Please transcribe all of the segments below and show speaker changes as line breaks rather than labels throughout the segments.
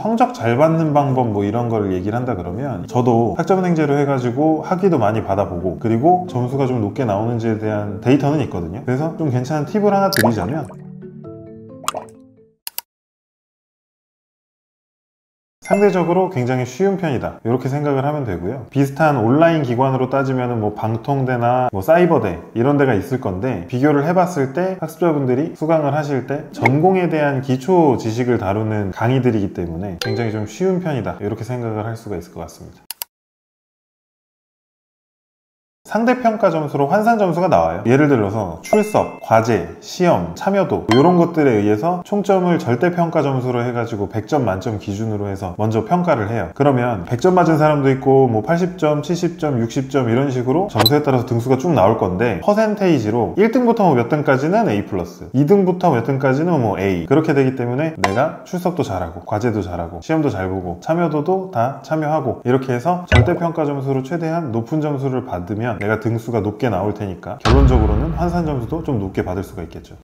성적 잘 받는 방법 뭐 이런 걸 얘기를 한다 그러면 저도 학점은행제로 해가지고 학위도 많이 받아보고 그리고 점수가 좀 높게 나오는지에 대한 데이터는 있거든요. 그래서 좀 괜찮은 팁을 하나 드리자면, 상대적으로 굉장히 쉬운 편이다 이렇게 생각을 하면 되고요. 비슷한 온라인 기관으로 따지면 뭐 방통대나 뭐 사이버대 이런 데가 있을 건데, 비교를 해봤을 때 학습자분들이 수강을 하실 때 전공에 대한 기초 지식을 다루는 강의들이기 때문에 굉장히 좀 쉬운 편이다 이렇게 생각을 할 수가 있을 것 같습니다. 상대평가 점수로 환산 점수가 나와요. 예를 들어서 출석, 과제, 시험, 참여도 이런 것들에 의해서 총점을 절대평가 점수로 해가지고 100점 만점 기준으로 해서 먼저 평가를 해요. 그러면 100점 맞은 사람도 있고 뭐 80점, 70점, 60점 이런 식으로 점수에 따라서 등수가 쭉 나올 건데, 퍼센테이지로 1등부터 뭐 몇 등까지는 A+, 2등부터 몇 등까지는 뭐 A, 그렇게 되기 때문에 내가 출석도 잘하고 과제도 잘하고 시험도 잘 보고 참여도도 다 참여하고 이렇게 해서 절대평가 점수로 최대한 높은 점수를 받으면 내가 등수가 높게 나올 테니까 결론적으로는 환산 점수도 좀 높게 받을 수가 있겠죠.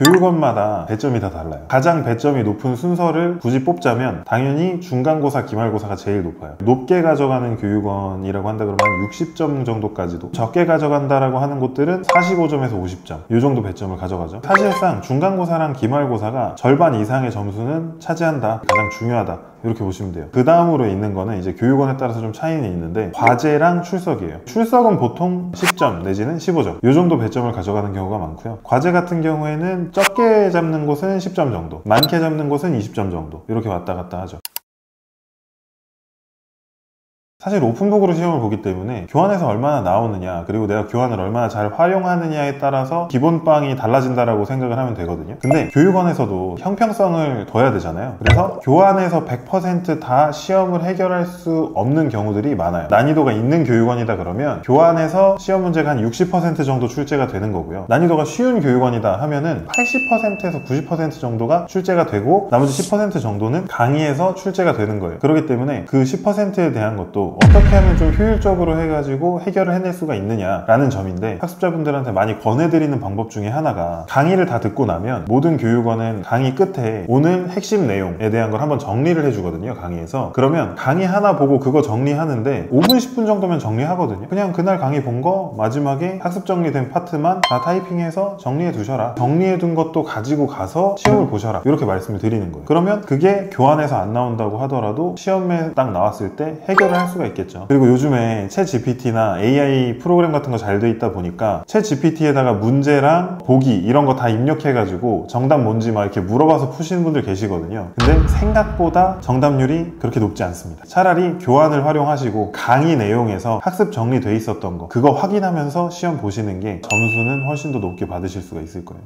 교육원마다 배점이 다 달라요. 가장 배점이 높은 순서를 굳이 뽑자면 당연히 중간고사, 기말고사가 제일 높아요. 높게 가져가는 교육원이라고 한다 그러면 60점 정도까지도, 적게 가져간다라고 하는 곳들은 45점에서 50점 이 정도 배점을 가져가죠. 사실상 중간고사랑 기말고사가 절반 이상의 점수는 차지한다, 가장 중요하다 이렇게 보시면 돼요. 그 다음으로 있는 거는 이제 교육원에 따라서 좀 차이는 있는데, 과제랑 출석이에요. 출석은 보통 10점 내지는 15점 이 정도 배점을 가져가는 경우가 많고요. 과제 같은 경우에는 적게 잡는 곳은 10점 정도, 많게 잡는 곳은 20점 정도 이렇게 왔다 갔다 하죠. 사실 오픈북으로 시험을 보기 때문에 교환에서 얼마나 나오느냐, 그리고 내가 교환을 얼마나 잘 활용하느냐에 따라서 기본빵이 달라진다라고 생각을 하면 되거든요. 근데 교육원에서도 형평성을 둬야 되잖아요. 그래서 교환에서 100% 다 시험을 해결할 수 없는 경우들이 많아요. 난이도가 있는 교육원이다 그러면 교환에서 시험 문제가 한 60% 정도 출제가 되는 거고요. 난이도가 쉬운 교육원이다 하면은 80%에서 90% 정도가 출제가 되고 나머지 10% 정도는 강의에서 출제가 되는 거예요. 그렇기 때문에 그 10%에 대한 것도 어떻게 하면 좀 효율적으로 해가지고 해결을 해낼 수가 있느냐라는 점인데, 학습자분들한테 많이 권해드리는 방법 중에 하나가, 강의를 다 듣고 나면 모든 교육원은 강의 끝에 오늘 핵심 내용에 대한 걸 한번 정리를 해주거든요, 강의에서. 그러면 강의 하나 보고 그거 정리하는데 5분, 10분 정도면 정리하거든요. 그냥 그날 강의 본 거 마지막에 학습 정리된 파트만 다 타이핑해서 정리해 두셔라, 정리해 둔 것도 가지고 가서 시험을 보셔라 이렇게 말씀을 드리는 거예요. 그러면 그게 교환에서 안 나온다고 하더라도 시험에 딱 나왔을 때 해결을 할 수가 있겠죠. 그리고 요즘에 챗 GPT나 AI 프로그램 같은 거 잘 돼 있다 보니까 챗 GPT에다가 문제랑 보기 이런 거 다 입력해가지고 정답 뭔지 막 이렇게 물어봐서 푸시는 분들 계시거든요. 근데 생각보다 정답률이 그렇게 높지 않습니다. 차라리 교환을 활용하시고 강의 내용에서 학습 정리돼 있었던 거 그거 확인하면서 시험 보시는 게 점수는 훨씬 더 높게 받으실 수가 있을 거예요.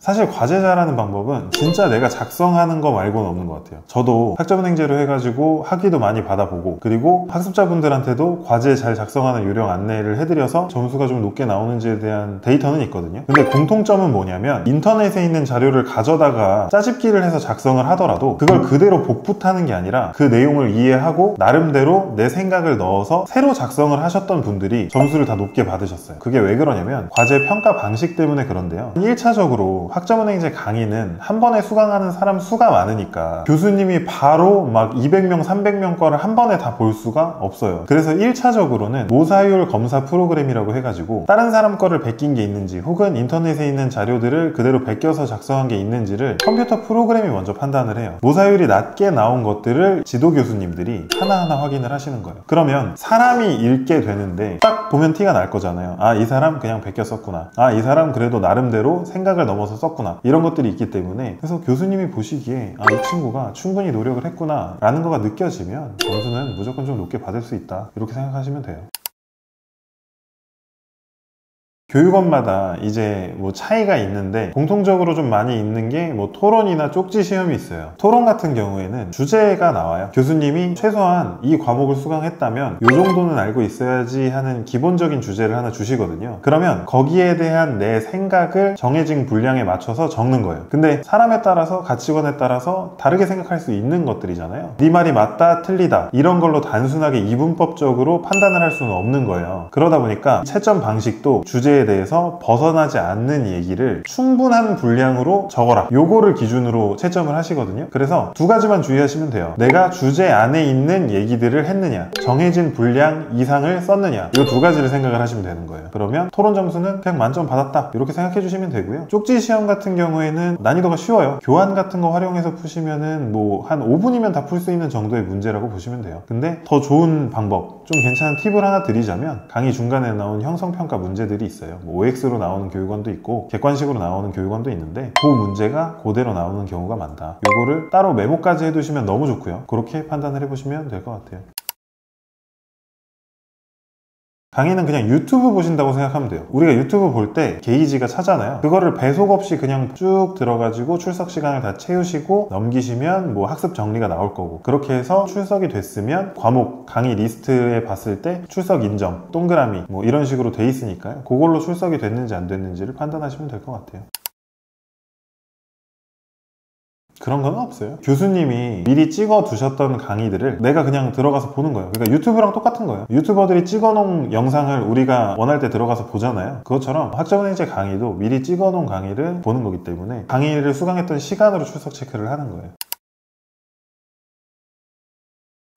사실 과제 잘하는 방법은 진짜 내가 작성하는 거 말고는 없는 것 같아요. 저도 학점은행제로 해가지고 학위도 많이 받아보고 그리고 학습자분들한테도 과제 잘 작성하는 요령 안내를 해드려서 점수가 좀 높게 나오는지에 대한 데이터는 있거든요. 근데 공통점은 뭐냐면, 인터넷에 있는 자료를 가져다가 짜집기를 해서 작성을 하더라도 그걸 그대로 복붙하는 게 아니라 그 내용을 이해하고 나름대로 내 생각을 넣어서 새로 작성을 하셨던 분들이 점수를 다 높게 받으셨어요. 그게 왜 그러냐면 과제 평가 방식 때문에 그런데요. 1차적으로 학점은행제 강의는 한 번에 수강하는 사람 수가 많으니까 교수님이 바로 막 200명, 300명 거를 한 번에 다 볼 수가 없어요. 그래서 1차적으로는 모사율 검사 프로그램이라고 해가지고 다른 사람 거를 베낀 게 있는지 혹은 인터넷에 있는 자료들을 그대로 베껴서 작성한 게 있는지를 컴퓨터 프로그램이 먼저 판단을 해요. 모사율이 낮게 나온 것들을 지도 교수님들이 하나하나 확인을 하시는 거예요. 그러면 사람이 읽게 되는데 딱 보면 티가 날 거잖아요. 아, 이 사람 그냥 베껴 썼구나. 아, 이 사람 그래도 나름대로 생각을 넘어서 썼구나. 이런 것들이 있기 때문에, 그래서 교수님이 보시기에 아, 이 친구가 충분히 노력을 했구나 라는 거가 느껴지면 점수는 무조건 좀 높게 받을 수 있다 이렇게 생각하시면 돼요. 교육원마다 이제 뭐 차이가 있는데 공통적으로 좀 많이 있는 게 뭐 토론이나 쪽지 시험이 있어요. 토론 같은 경우에는 주제가 나와요. 교수님이 최소한 이 과목을 수강했다면 이 정도는 알고 있어야지 하는 기본적인 주제를 하나 주시거든요. 그러면 거기에 대한 내 생각을 정해진 분량에 맞춰서 적는 거예요. 근데 사람에 따라서, 가치관에 따라서 다르게 생각할 수 있는 것들이잖아요. 네 말이 맞다 틀리다 이런 걸로 단순하게 이분법적으로 판단을 할 수는 없는 거예요. 그러다 보니까 채점 방식도 주제에 주제에 대해서 벗어나지 않는 얘기를 충분한 분량으로 적어라. 요거를 기준으로 채점을 하시거든요. 그래서 두 가지만 주의하시면 돼요. 내가 주제 안에 있는 얘기들을 했느냐, 정해진 분량 이상을 썼느냐, 이 두 가지를 생각을 하시면 되는 거예요. 그러면 토론 점수는 그냥 만점 받았다 이렇게 생각해 주시면 되고요. 쪽지 시험 같은 경우에는 난이도가 쉬워요. 교환 같은 거 활용해서 푸시면은 뭐 한 5분이면 다 풀 수 있는 정도의 문제라고 보시면 돼요. 근데 더 좋은 방법, 좀 괜찮은 팁을 하나 드리자면 강의 중간에 나온 형성평가 문제들이 있어요. 뭐 OX로 나오는 교육원도 있고 객관식으로 나오는 교육원도 있는데 그 문제가 그대로 나오는 경우가 많다. 요거를 따로 메모까지 해두시면 너무 좋고요. 그렇게 판단을 해보시면 될 것 같아요. 강의는 그냥 유튜브 보신다고 생각하면 돼요. 우리가 유튜브 볼 때 게이지가 차잖아요. 그거를 배속 없이 그냥 쭉 들어가지고 출석 시간을 다 채우시고 넘기시면 뭐 학습 정리가 나올 거고, 그렇게 해서 출석이 됐으면 과목 강의 리스트에 봤을 때 출석 인정, 동그라미 뭐 이런 식으로 돼 있으니까요. 그걸로 출석이 됐는지 안 됐는지를 판단하시면 될 것 같아요. 그런 건 없어요. 교수님이 미리 찍어 두셨던 강의들을 내가 그냥 들어가서 보는 거예요. 그러니까 유튜브랑 똑같은 거예요. 유튜버들이 찍어 놓은 영상을 우리가 원할 때 들어가서 보잖아요. 그것처럼 학점은행제 강의도 미리 찍어 놓은 강의를 보는 거기 때문에 강의를 수강했던 시간으로 출석 체크를 하는 거예요.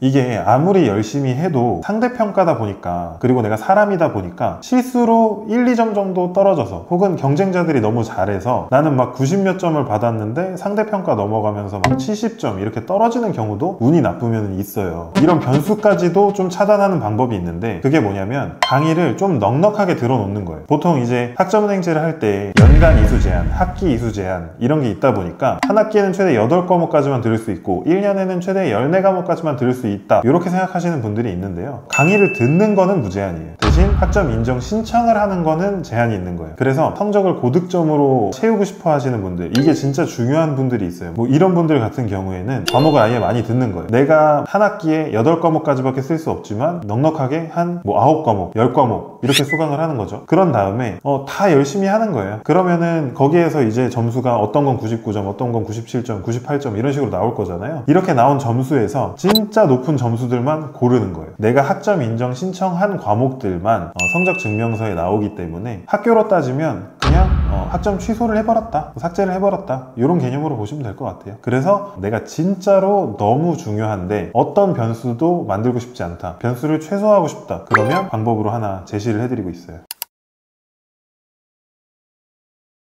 이게 아무리 열심히 해도 상대평가다 보니까, 그리고 내가 사람이다 보니까 실수로 1, 2점 정도 떨어져서, 혹은 경쟁자들이 너무 잘해서 나는 막 90몇 점을 받았는데 상대평가 넘어가면서 막 70점 이렇게 떨어지는 경우도 운이 나쁘면 있어요. 이런 변수까지도 좀 차단하는 방법이 있는데, 그게 뭐냐면 강의를 좀 넉넉하게 들어놓는 거예요. 보통 이제 학점은행제를 할 때 연간 이수 제한, 학기 이수 제한 이런 게 있다 보니까 한 학기에는 최대 8과목까지만 들을 수 있고 1년에는 최대 14과목까지만 들을 수 있다, 이렇게 생각하시는 분들이 있는데요. 강의를 듣는 거는 무제한이에요. 대신 학점 인정 신청을 하는 거는 제한이 있는 거예요. 그래서 성적을 고득점으로 채우고 싶어 하시는 분들, 이게 진짜 중요한 분들이 있어요. 뭐 이런 분들 같은 경우에는 과목을 아예 많이 듣는 거예요. 내가 한 학기에 8과목까지밖에 쓸 수 없지만 넉넉하게 한 뭐 9과목, 10과목 이렇게 수강을 하는 거죠. 그런 다음에 다 열심히 하는 거예요. 그러면은 거기에서 이제 점수가 어떤 건 99점, 어떤 건 97점, 98점 이런 식으로 나올 거잖아요. 이렇게 나온 점수에서 진짜 높은 점수들만 고르는 거예요. 내가 학점 인정 신청한 과목들만 성적 증명서에 나오기 때문에 학교로 따지면 그냥 학점 취소를 해버렸다, 삭제를 해버렸다, 이런 개념으로 보시면 될 것 같아요. 그래서 내가 진짜로 너무 중요한데 어떤 변수도 만들고 싶지 않다, 변수를 최소화하고 싶다, 그러면 방법으로 하나 제시를 해드리고 있어요.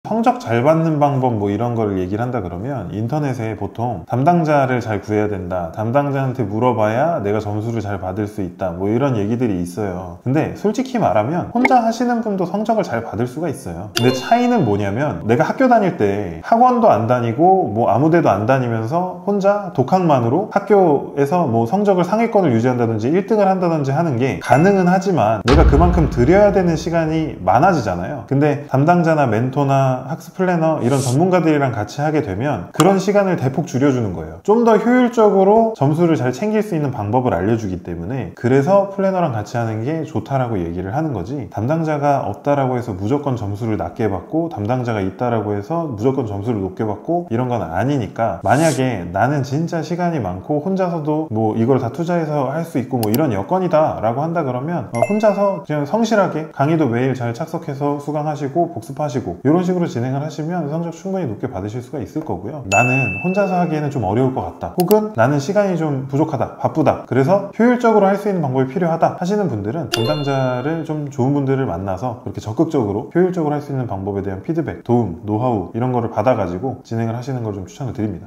성적 잘 받는 방법 뭐 이런 걸 얘기를 한다 그러면 인터넷에 보통 담당자를 잘 구해야 된다, 담당자한테 물어봐야 내가 점수를 잘 받을 수 있다, 뭐 이런 얘기들이 있어요. 근데 솔직히 말하면 혼자 하시는 분도 성적을 잘 받을 수가 있어요. 근데 차이는 뭐냐면, 내가 학교 다닐 때 학원도 안 다니고 뭐 아무 데도 안 다니면서 혼자 독학만으로 학교에서 뭐 성적을 상위권을 유지한다든지 1등을 한다든지 하는 게 가능은 하지만 내가 그만큼 들여야 되는 시간이 많아지잖아요. 근데 담당자나 멘토나 학습 플래너 이런 전문가들이랑 같이 하게 되면 그런 시간을 대폭 줄여주는 거예요. 좀 더 효율적으로 점수를 잘 챙길 수 있는 방법을 알려주기 때문에, 그래서 플래너랑 같이 하는 게 좋다라고 얘기를 하는 거지, 담당자가 없다라고 해서 무조건 점수를 낮게 받고 담당자가 있다라고 해서 무조건 점수를 높게 받고 이런 건 아니니까, 만약에 나는 진짜 시간이 많고 혼자서도 뭐 이걸 다 투자해서 할 수 있고 뭐 이런 여건이다 라고 한다 그러면 혼자서 그냥 성실하게 강의도 매일 잘 착석해서 수강하시고 복습하시고 이런 식으로 진행을 하시면 성적 충분히 높게 받으실 수가 있을 거고요. 나는 혼자서 하기에는 좀 어려울 것 같다, 혹은 나는 시간이 좀 부족하다, 바쁘다, 그래서 효율적으로 할 수 있는 방법이 필요하다 하시는 분들은 담당자를 좀 좋은 분들을 만나서 그렇게 적극적으로 효율적으로 할 수 있는 방법에 대한 피드백, 도움, 노하우 이런 거를 받아가지고 진행을 하시는 걸 좀 추천을 드립니다.